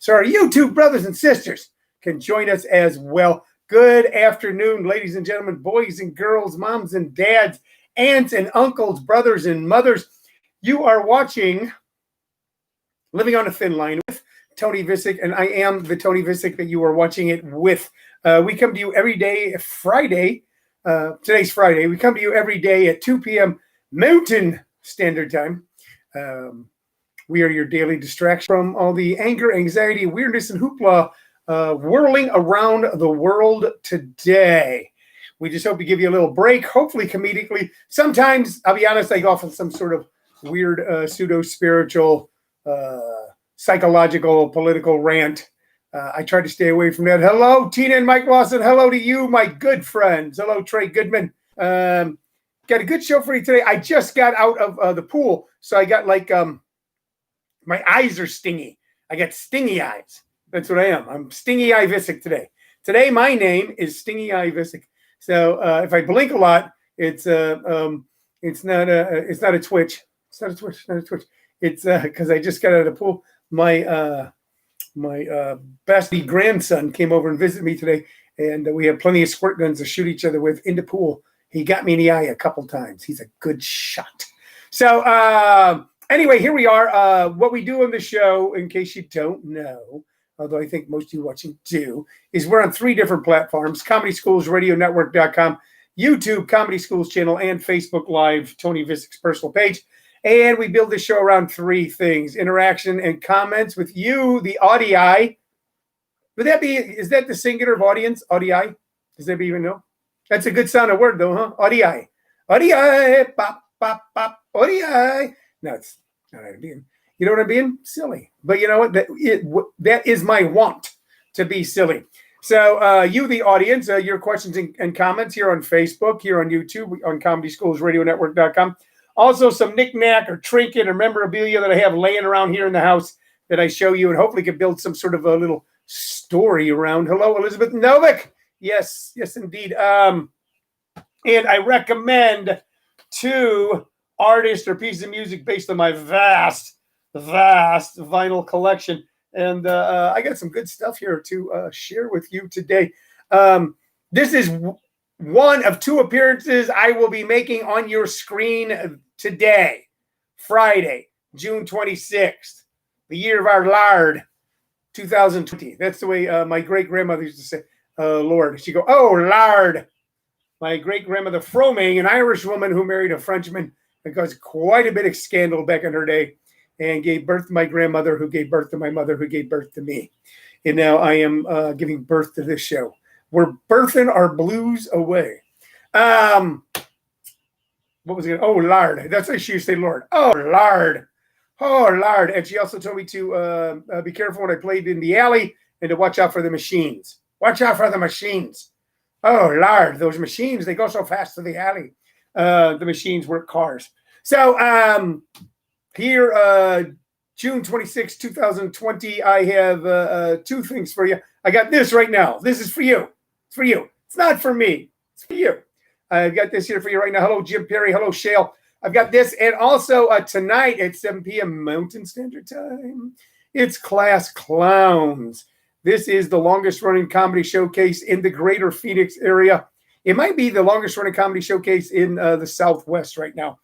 so our YouTube brothers and sisters can join us as well. Good afternoon, ladies and gentlemen, boys and girls, moms and dads, aunts and uncles, brothers and mothers. You are watching Living on a Thin Line with Tony Vicich, and I am the Tony Vicich that you are watching it with. We come to you every day, Friday. Today's Friday. We come to you every day at 2 p.m. Mountain Standard Time. We are your daily distraction from all the anger, anxiety, weirdness, and hoopla whirling around the world today. We just hope to give you a little break, hopefully comedically. Sometimes, I'll be honest, I go off on some sort of weird pseudo-spiritual, psychological, political rant. I try to stay away from that. Hello, Tina and Mike Lawson. Hello to you, my good friends. Hello, Trey Goodman. Got a good show for you today. I just got out of the pool, so I got like my eyes are stingy. I got stingy eyes. That's what I am. I'm Stingy Eye Vicich today. Today, my name is Stingy Eye Vicich. So if I blink a lot, it's not a twitch. It's not a twitch. Not a twitch. It's because I just got out of the pool. My bestie grandson came over and visited me today, and we have plenty of squirt guns to shoot each other with in the pool. He got me in the eye a couple times. He's a good shot. So anyway, here we are. What we do on the show, in case you don't know, although I think most of you watching do, is we're on 3 different platforms: ComedySchoolsRadioNetwork.com, YouTube Comedy Schools channel, and Facebook Live, Tony Visich's personal page. And we build this show around 3 things: interaction and comments with you, the audii. Is that the singular of audience? Audii? Does anybody even know? That's a good sounding word though, huh? Audii. Audii, pop, pop, pop, audii. No, it's not what I'm being. You know what I'm being? Silly. But you know what? That is my want, to be silly. So you, the audience, your questions and comments here on Facebook, here on YouTube, on ComedySchoolsRadioNetwork.com. Also, some knick-knack or trinket or memorabilia that I have laying around here in the house that I show you and hopefully can build some sort of a little story around. Hello, Elizabeth Novick. Yes, indeed. And I recommend 2 artists or pieces of music based on my vast vinyl collection. And I got some good stuff here to share with you today. This is one of 2 appearances I will be making on your screen today, Friday, June 26th, the year of our Lord, 2020. That's the way my great-grandmother used to say, Lord. She'd go, oh, Lord. My great-grandmother Froming, an Irish woman who married a Frenchman that caused quite a bit of scandal back in her day and gave birth to my grandmother, who gave birth to my mother, who gave birth to me. And now I am giving birth to this show. We're birthing our blues away. What was it? Oh, Lord. That's how she used to say, Lord. Oh, Lord. Oh, Lord. And she also told me to be careful when I played in the alley and to watch out for the machines. Watch out for the machines. Oh, Lord. Those machines, they go so fast to the alley. The machines were cars. So here, June 26, 2020, I have 2 things for you. I got this right now. This is for you. It's for you. It's not for me. It's for you. I've got this here for you right now. Hello, Jim Perry. Hello, Shale. I've got this. And also tonight at 7 p.m. Mountain Standard Time, it's Class Clowns. This is the longest running comedy showcase in the greater Phoenix area. It might be the longest running comedy showcase in the Southwest right now.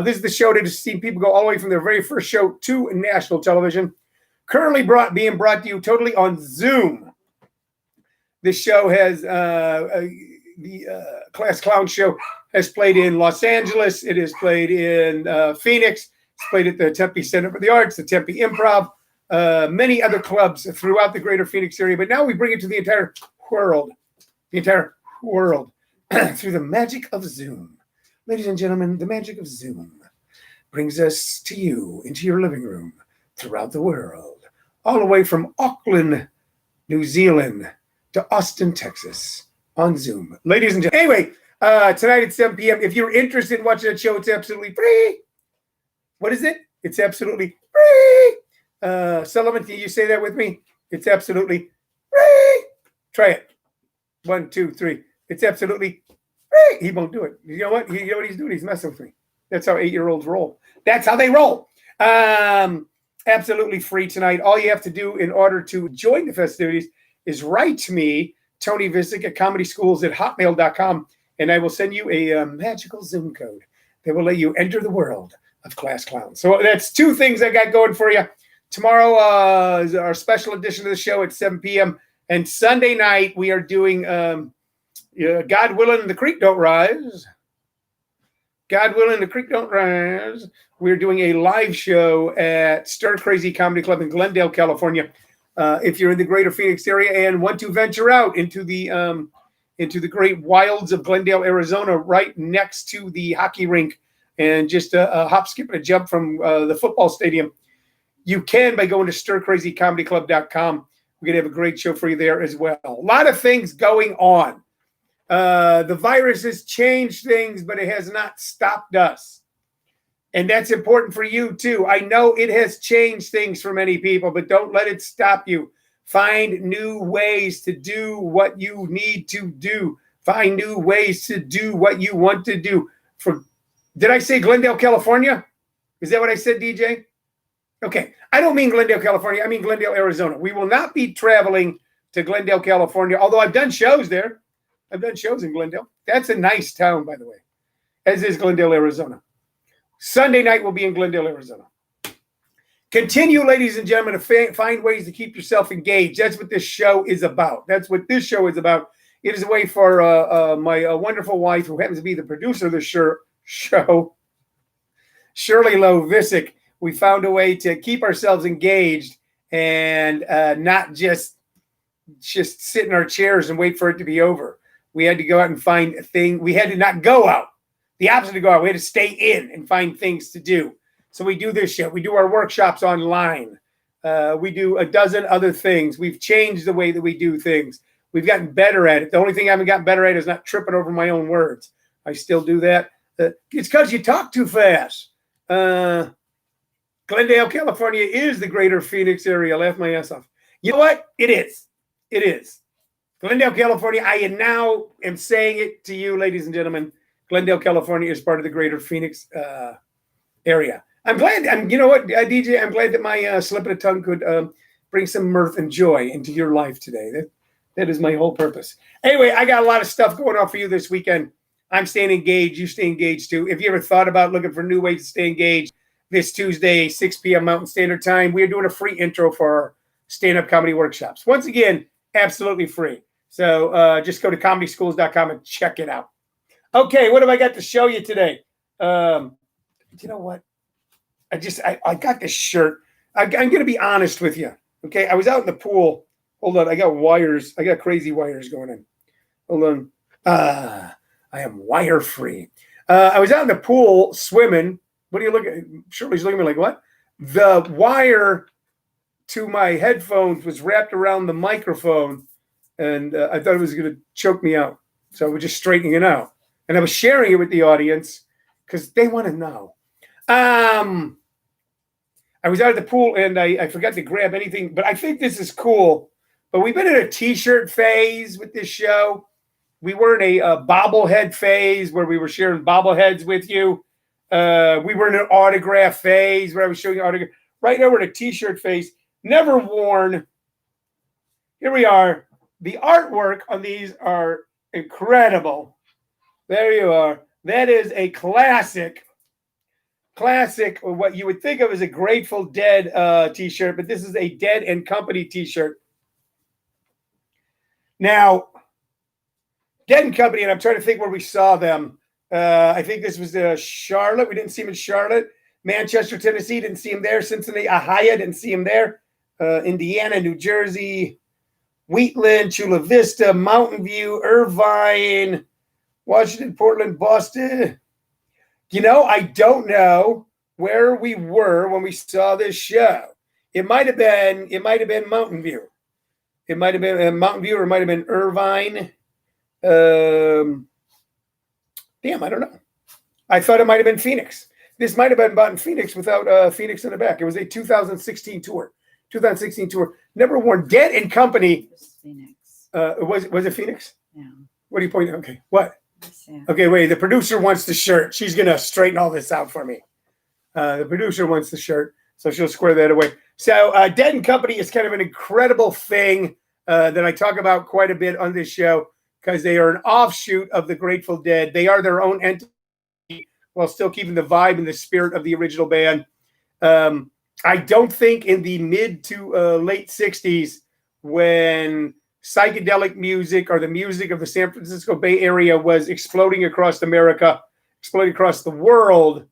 This is the show that has seen people go all the way from their very first show to national television. Currently being brought to you totally on Zoom. This show has the Class Clown show has played in Los Angeles. It has played in Phoenix. It's played at the Tempe Center for the Arts, the Tempe Improv, many other clubs throughout the greater Phoenix area. But now we bring it to the entire world. The entire world through the magic of Zoom. Ladies and gentlemen, the magic of Zoom brings us to you into your living room throughout the world, all the way from Auckland, New Zealand to Austin, Texas on Zoom. Ladies and gentlemen, anyway, tonight at 7 p.m. If you're interested in watching that show, it's absolutely free. What is it? It's absolutely free. Sullivan, can you say that with me? It's absolutely free. Try it. 1, 2, 3. It's absolutely free. He won't do it. You know what? You know what he's doing? He's messing with me. That's how 8-year-olds roll. That's how they roll. absolutely free tonight. All you have to do in order to join the festivities is write to me, Tony Vicich at comedyschools@hotmail.com, and I will send you a magical Zoom code that will let you enter the world of class clowns. So that's two things I got going for you. Tomorrow is our special edition of the show at 7 p.m. And Sunday night we are doing God Willing, the Creek Don't Rise. God Willing, the Creek Don't Rise. We're doing a live show at Stir Crazy Comedy Club in Glendale, California. If you're in the greater Phoenix area and want to venture out into the great wilds of Glendale, Arizona, right next to the hockey rink, and just a hop, skip, and a jump from the football stadium, you can by going to stircrazycomedyclub.com. We're going to have a great show for you there as well. A lot of things going on. The virus has changed things, but it has not stopped us. And that's important for you too. I know it has changed things for many people, but don't let it stop you. Find new ways to do what you need to do. Find new ways to do what you want to do. Did I say Glendale, California? Is that what I said, DJ? Okay. I don't mean Glendale, California. I mean Glendale, Arizona. We will not be traveling to Glendale, California, although I've done shows there. I've done shows in Glendale. That's a nice town, by the way, as is Glendale, Arizona. Sunday night will be in Glendale, Arizona. Continue, ladies and gentlemen, to find ways to keep yourself engaged. That's what this show is about. That's what this show is about. It is a way for my wonderful wife, who happens to be the producer of the show, Shirley Lowe Vicich. We found a way to keep ourselves engaged and not just sit in our chairs and wait for it to be over. We had to go out and find a thing. We had to not go out. The opposite of go out. We had to stay in and find things to do. So we do this show. We do our workshops online. We do a dozen other things. We've changed the way that we do things. We've gotten better at it. The only thing I haven't gotten better at is not tripping over my own words. I still do that. It's because you talk too fast. Glendale, California is the greater Phoenix area. I laughed my ass off. You know what? It is. It is. Glendale, California. I now am saying it to you, ladies and gentlemen. Glendale, California is part of the greater Phoenix area. I'm glad. You know what, DJ? I'm glad that my slip of the tongue could bring some mirth and joy into your life today. That is my whole purpose. Anyway, I got a lot of stuff going on for you this weekend. I'm staying engaged. You stay engaged too. If you ever thought about looking for new ways to stay engaged, this Tuesday, 6 p.m. Mountain Standard Time, we are doing a free intro for our stand-up comedy workshops. Once again, absolutely free. So just go to comedyschools.com and check it out. Okay, what have I got to show you today? You know what? I got this shirt. I'm going to be honest with you. Okay, I was out in the pool. Hold on, I got wires. I got crazy wires going in. Hold on. I am wire free. I was out in the pool swimming. What are you looking at? Shirley's looking at me like, what? The wire to my headphones was wrapped around the microphone, and I thought it was going to choke me out. So I was just straightening it out. And I was sharing it with the audience because they want to know. I was out at the pool, and I forgot to grab anything, but I think this is cool. But we've been in a T-shirt phase with this show. We were in a bobblehead phase where we were sharing bobbleheads with you. We were in an autograph phase where I was showing you autograph. Right now we're in a T-shirt phase. Never worn. Here we are. The artwork on these are incredible. There you are. That is a classic, what you would think of as a Grateful Dead T-shirt, but this is a Dead and Company T-shirt. Now, Dead and Company, and I'm trying to think where we saw them. I think this was Charlotte. We didn't see him in Charlotte. Manchester, Tennessee, didn't see him there. Cincinnati, Ohio, didn't see him there. Indiana, New Jersey, Wheatland, Chula Vista, Mountain View, Irvine, Washington, Portland, Boston. You know, I don't know where we were when we saw this show. It might have been Mountain View. It might have been Mountain View, or it might have been Irvine. Damn, I don't know. I thought it might have been Phoenix. This might have been bought in Phoenix without Phoenix in the back. It was a 2016 tour. 2016 tour. Never worn. Dead and Company. Phoenix. Was it Phoenix? Yeah. What are you pointing? Okay. What? Yeah. Okay, wait. The producer wants the shirt. She's going to straighten all this out for me. The producer wants the shirt. So she'll square that away. So Dead and Company is kind of an incredible thing that I talk about quite a bit on this show because they are an offshoot of the Grateful Dead. They are their own entity while still keeping the vibe and the spirit of the original band. I don't think in the mid to late 60s when psychedelic music or the music of the San Francisco Bay Area was exploding across America, exploding across the world,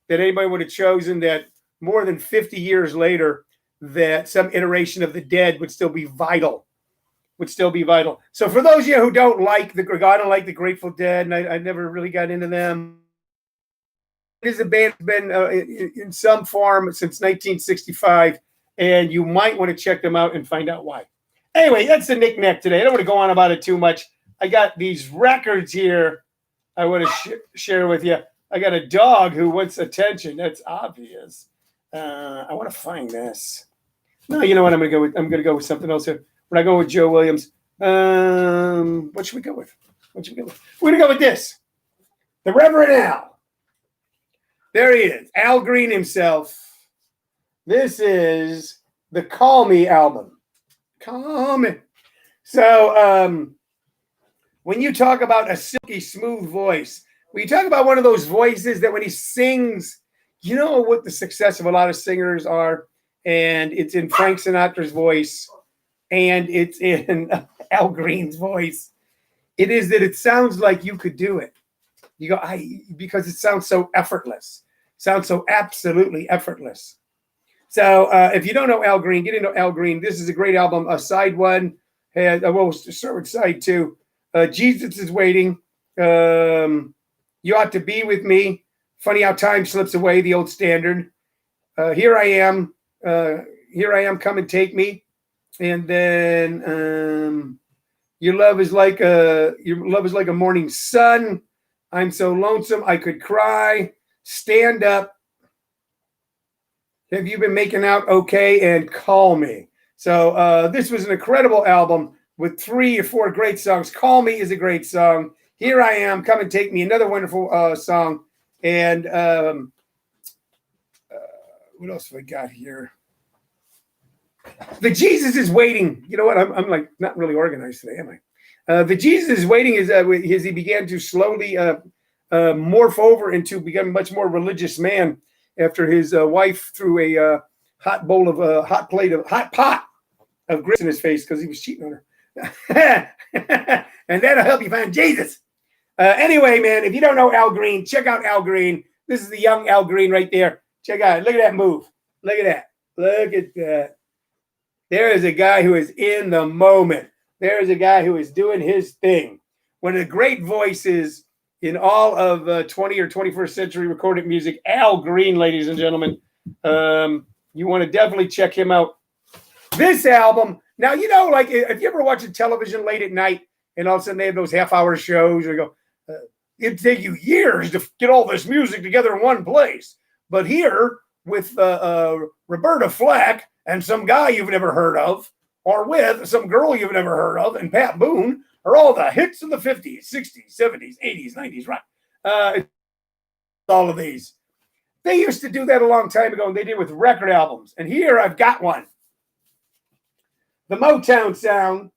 that anybody would have chosen that more than 50 years later that some iteration of the Dead would still be vital. So for those of you who don't like I don't like the Grateful Dead, and I never really got into them. It is a band that's been in some form since 1965, and you might want to check them out and find out why. Anyway, that's the knick-knack today. I don't want to go on about it too much. I got these records here I want to share with you. I got a dog who wants attention. That's obvious. I want to find this. No, you know what? I'm going to go with something else here. We're not going with Joe Williams. What should we go with? We're going to go with this. The Reverend Al. There he is. Al Green himself. This is the Call Me album. Call Me. So when you talk about a silky smooth voice, when you talk about one of those voices that when he sings, you know what the success of a lot of singers are, and it's in Frank Sinatra's voice, and it's in Al Green's voice. It is that it sounds like you could do it. You go, because it sounds so effortless. Sounds so absolutely effortless. So if you don't know Al Green, get into Al Green. This is a great album. Side one has, we'll start with side two. Jesus is Waiting. You Ought to Be With Me. Funny How Time Slips Away, the old standard. Here I Am. Here I Am, Come and Take Me. And then Your Love is Like a Morning Sun. I'm So Lonesome I Could Cry. Stand Up. Have You Been Making Out Okay? And Call Me. So this was an incredible album with 3 or 4 great songs. Call Me is a great song. Here I Am, Come and Take Me, another wonderful song. And what else have I got here? The Jesus is Waiting. You know what? I'm like not really organized today, am I? The Jesus is Waiting is as he began to slowly morph over into becoming a much more religious man after his wife threw a hot pot of grits in his face because he was cheating on her. And that'll help you find Jesus. Anyway, man, if you don't know Al Green, check out Al Green. This is the young Al Green right there. Check out it. Look at that move. Look at that. Look at that. There is a guy who is in the moment. There is a guy who is doing his thing. One of the great voices in all of 20th or 21st century recorded music, Al Green, ladies and gentlemen. You want to definitely check him out. This album, now, you know, like if you ever watch television late at night and all of a sudden they have those half-hour shows, you go, it'd take you years to get all this music together in one place. But here, with Roberta Flack and some guy you've never heard of, or with some girl you've never heard of, and Pat Boone, are all the hits of the 50s, 60s, 70s, 80s, 90s, right? All of these. They used to do that a long time ago, and they did with record albums. And here I've got one. The Motown sound.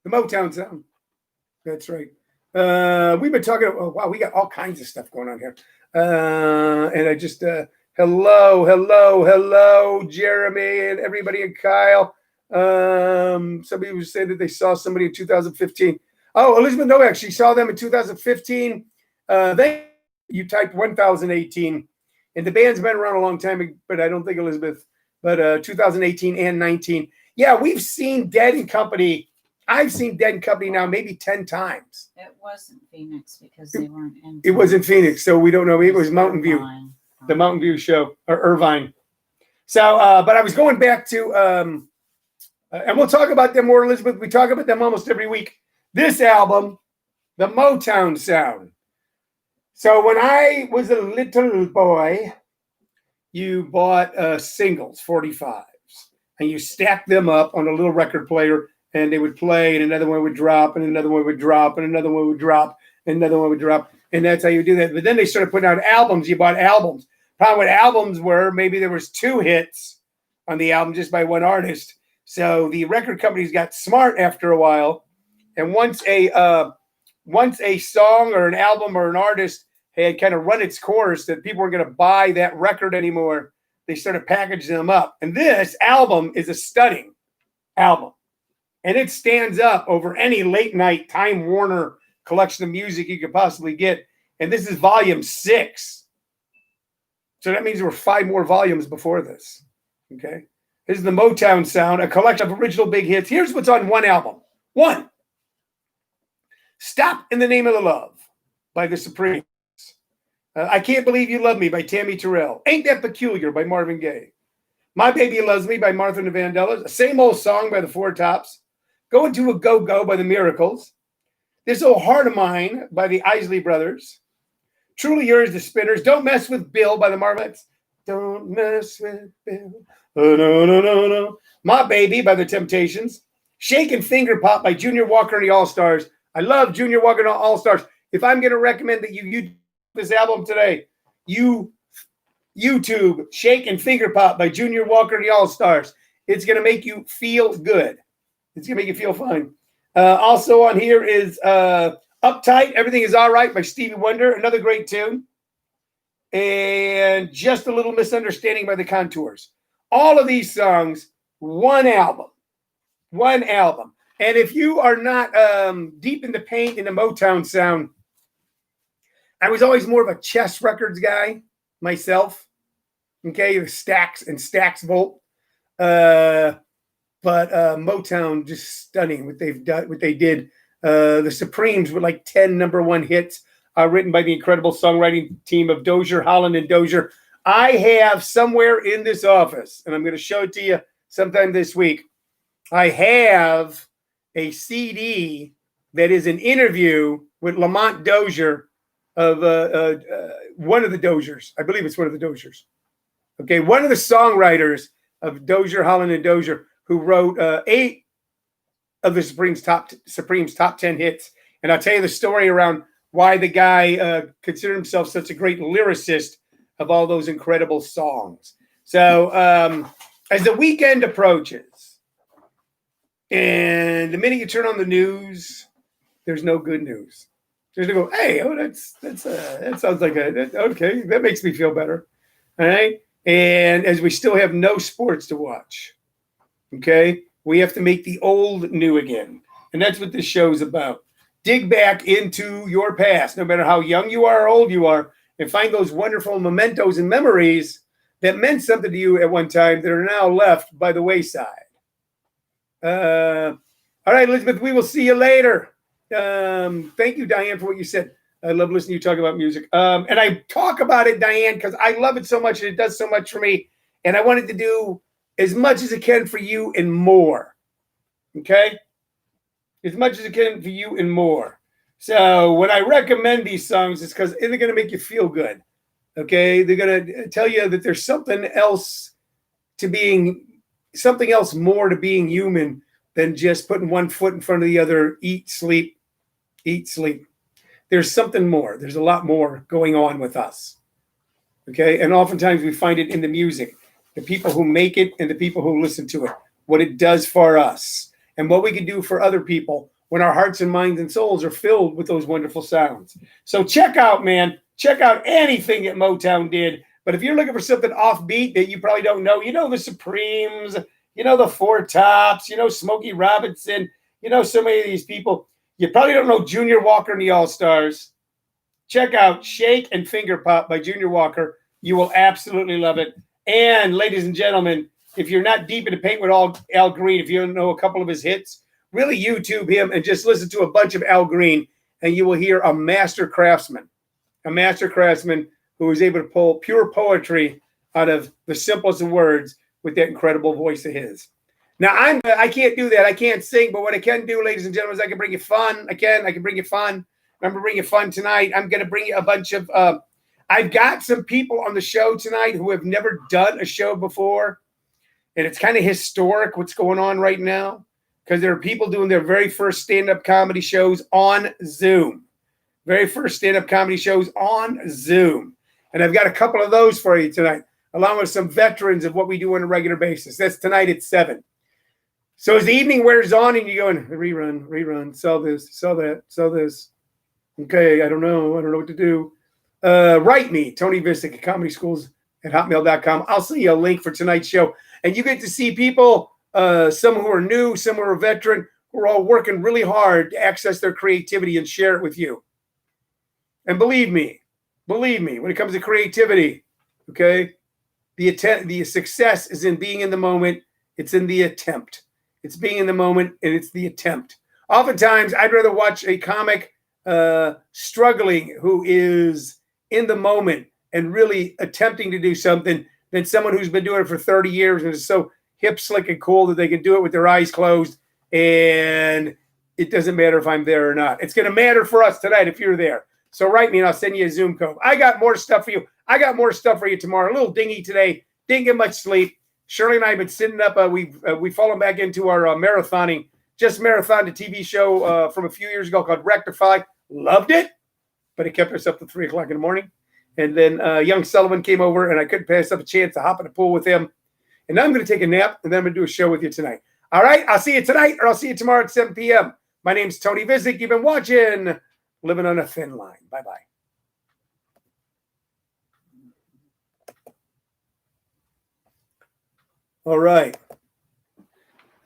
The Motown sound. That's right. We've been talking. Oh, wow, we got all kinds of stuff going on here. And I just, hello, Jeremy and everybody and Kyle. Somebody was saying that they saw somebody in 2015. Oh, Elizabeth Novak, she saw them in 2015. You typed 1018, and the band's been around a long time, but I don't think Elizabeth, but 2018 and 19. Yeah, we've seen Dead and Company. I've seen Dead and Company now maybe 10 times. It wasn't Phoenix because they weren't in. It wasn't Phoenix, so we don't know. It was Mountain View, the Mountain View show, or Irvine. So, but I was going back to, and we'll talk about them more, Elizabeth. We talk about them almost every week. This album, the Motown sound. So when I was a little boy, you bought singles, 45s, and you stacked them up on a little record player, and they would play, and another one would drop, and another one would drop, and another one would drop, and another one would drop, and that's how you do that. But then they started putting out albums. You bought albums. Probably what albums were, maybe there was 2 hits on the album just by one artist. So the record companies got smart after a while, and once a song or an album or an artist had kind of run its course, that people were going to buy that record anymore, they started packaging them up. And this album is a stunning album, and it stands up over any late night Time Warner collection of music you could possibly get. And this is volume 6. So that means there were 5 more volumes before this. Okay. This is the Motown sound, a collection of original big hits. Here's what's on one album. 1, Stop in the Name of the Love by the Supremes. I Can't Believe You Love Me by Tammy Terrell. Ain't That Peculiar by Marvin Gaye. My Baby Loves Me by Martha and the Vandellas. Same Old Song by the Four Tops. Going to a Go-Go by the Miracles. This Old Heart of Mine by the Isley Brothers. Truly Yours, the Spinners. Don't Mess with Bill by the Marvettes. Don't mess with Bill. Oh, no, no, no, no. My Baby by the Temptations. Shake and Finger Pop by Junior Walker and the All-Stars. I love Junior Walker and the All-Stars. If I'm going to recommend that you this album today, you YouTube Shake and Finger Pop by Junior Walker and the All-Stars. It's going to make you feel good. It's going to make you feel fine. Also on here is Uptight, Everything Is All Right by Stevie Wonder, another great tune. And Just a Little Misunderstanding by the Contours. All of these songs, one album. One album. And if you are not deep in the paint in the Motown sound, I was always more of a Chess Records guy myself. Okay, the Stax and Stax Volt. But Motown, just stunning what they've done, what they did. The Supremes with like 10 #1 hits, written by the incredible songwriting team of Dozier, Holland, and Dozier. I have somewhere in this office, and I'm going to show it to you sometime this week. I have a CD that is an interview with Lamont Dozier of one of the Doziers. I believe it's one of the Doziers. Okay, one of the songwriters of Dozier, Holland, and Dozier, who wrote 8 of the Supremes' top 10 hits. And I'll tell you the story around why the guy considered himself such a great lyricist of all those incredible songs. So as the weekend approaches, and the minute you turn on the news, there's no good news. There's no go, hey, oh, that sounds like okay, that makes me feel better. All right. And as we still have no sports to watch, okay, we have to make the old new again. And that's what this show is about. Dig back into your past, no matter how young you are or old you are, and find those wonderful mementos and memories that meant something to you at one time that are now left by the wayside. All right, Elizabeth, we will see you later. Thank you, Diane, for what you said. I love listening to you talk about music. And I talk about it, Diane, because I love it so much and it does so much for me. And I wanted to do as much as it can for you and more. Okay? As much as it can for you and more. So when I recommend these songs, it's because they're going to make you feel good. Okay? They're going to tell you that there's something else more to being human than just putting one foot in front of the other, eat, sleep. There's something more. There's a lot more going on with us. Okay? And oftentimes we find it in the music. The people who make it and the people who listen to it. What it does for us. And what we can do for other people when our hearts and minds and souls are filled with those wonderful sounds. So check out anything that Motown did. But if you're looking for something offbeat that you probably don't know, the Supremes, the Four Tops, Smokey Robinson, so many of these people. You probably don't know Junior Walker and the All-Stars. Check out Shake and Finger Pop by Junior Walker. You will absolutely love it. And ladies and gentlemen, if you're not deep in the paint with Al Green, if you don't know a couple of his hits, really YouTube him and just listen to a bunch of Al Green, and you will hear a master craftsman who is able to pull pure poetry out of the simplest of words with that incredible voice of his. Now, I can't do that. I can't sing, but what I can do, ladies and gentlemen, is I can bring you fun. I can bring you fun. I'm going to bring you fun tonight. I'm going to bring you a bunch of I've got some people on the show tonight who have never done a show before, and it's kind of historic what's going on right now because there are people doing their very first stand-up comedy shows on Zoom. And And I've got a couple of those for you tonight, along with some veterans of what we do on a regular basis. That's tonight at 7. So as the evening wears on and you're going, rerun, sell this, sell that, sell this. Okay, I don't know what to do. Write me, Tony Vicich at comedyschools@hotmail.com. I'll send you a link for tonight's show. And you get to see people, some who are new, some who are veteran, who are all working really hard to access their creativity and share it with you. And believe me, when it comes to creativity, okay, the success is in being in the moment. It's in the attempt. It's being in the moment, and it's the attempt. Oftentimes, I'd rather watch a comic struggling who is in the moment and really attempting to do something than someone who's been doing it for 30 years and is so hip, slick, and cool that they can do it with their eyes closed, and it doesn't matter if I'm there or not. It's going to matter for us tonight if you're there. So write me, and I'll send you a Zoom code. I got more stuff for you. I got more stuff for you tomorrow. A little dingy today. Didn't get much sleep. Shirley and I have been sitting up. We've fallen back into our marathoning. Just marathoned a TV show from a few years ago called Rectify. Loved it, but it kept us up to 3 o'clock in the morning. And then young Sullivan came over, and I couldn't pass up a chance to hop in the pool with him. And now I'm going to take a nap, and then I'm going to do a show with you tonight. All right, I'll see you tonight, or I'll see you tomorrow at 7 p.m. My name's Tony Vicich. You've been watching Living on a Thin Line. Bye-bye. All right.